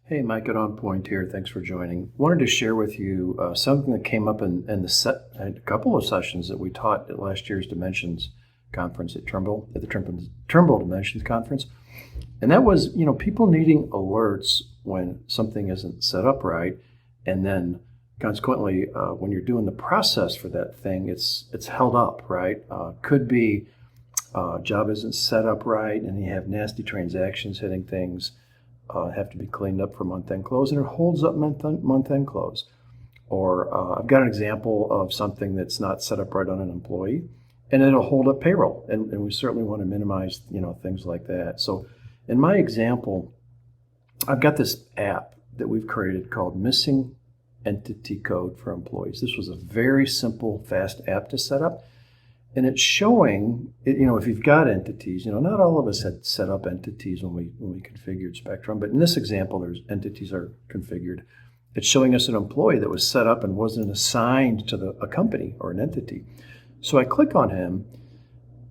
Hey, Mike at OnPoint here. Thanks for joining. Wanted to share with you something that came up in a couple of sessions that we taught at last year's Dimensions conference at the Trimble Dimensions conference. And that was, people needing alerts when something isn't set up right. And then consequently, when you're doing the process for that thing, it's held up, right? Could be job isn't set up right and you have nasty transactions hitting things. Have to be cleaned up for month-end close, and it holds up month-end close. Or I've got an example of something that's not set up right on an employee, and it'll hold up payroll. And we certainly want to minimize, things like that. So in my example, I've got this app that we've created called Missing Entity Code for Employees. This was a very simple, fast app to set up. And it's showing, if you've got entities, not all of us had set up entities when we configured Spectrum, but in this example, there's entities are configured. It's showing us an employee that was set up and wasn't assigned to a company or an entity. So I click on him,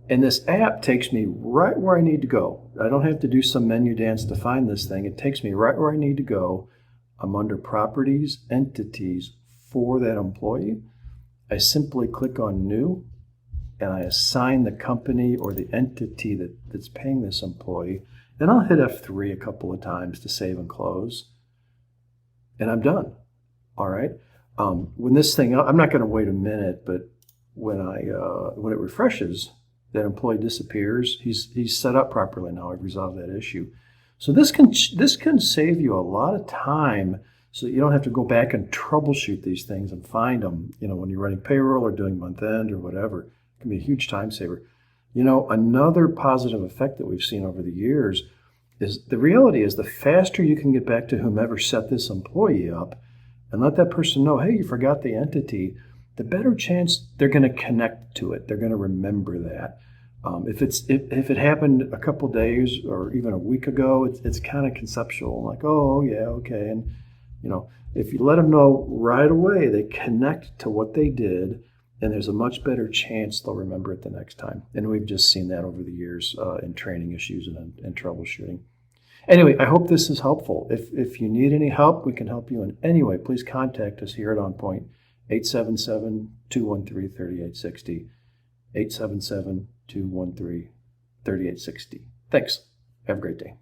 and this app takes me right where I need to go. I don't have to do some menu dance to find this thing. It takes me right where I need to go. I'm under Properties, Entities for that employee. I simply click on New, and I assign the company or the entity that's paying this employee. And I'll hit F3 a couple of times to save and close. And I'm done. All right. When this thing, I'm not going to wait a minute, but when it refreshes, that employee disappears. He's set up properly now. I've resolved that issue. So this can save you a lot of time, so you don't have to go back and troubleshoot these things and find them. When you're running payroll or doing month end or whatever. Can be a huge time saver. Another positive effect that we've seen over the years is the reality is the faster you can get back to whomever set this employee up and let that person know, hey, you forgot the entity, the better chance they're going to connect to it. They're going to remember that. If it happened a couple days or even a week ago, it's kind of conceptual, like, oh yeah, okay. And if you let them know right away, they connect to what they did. And there's a much better chance they'll remember it the next time. And we've just seen that over the years in training issues and troubleshooting. Anyway, I hope this is helpful. If you need any help, we can help you in any way. Please contact us here at OnPoint, 877-213-3860, 877-213-3860. Thanks. Have a great day.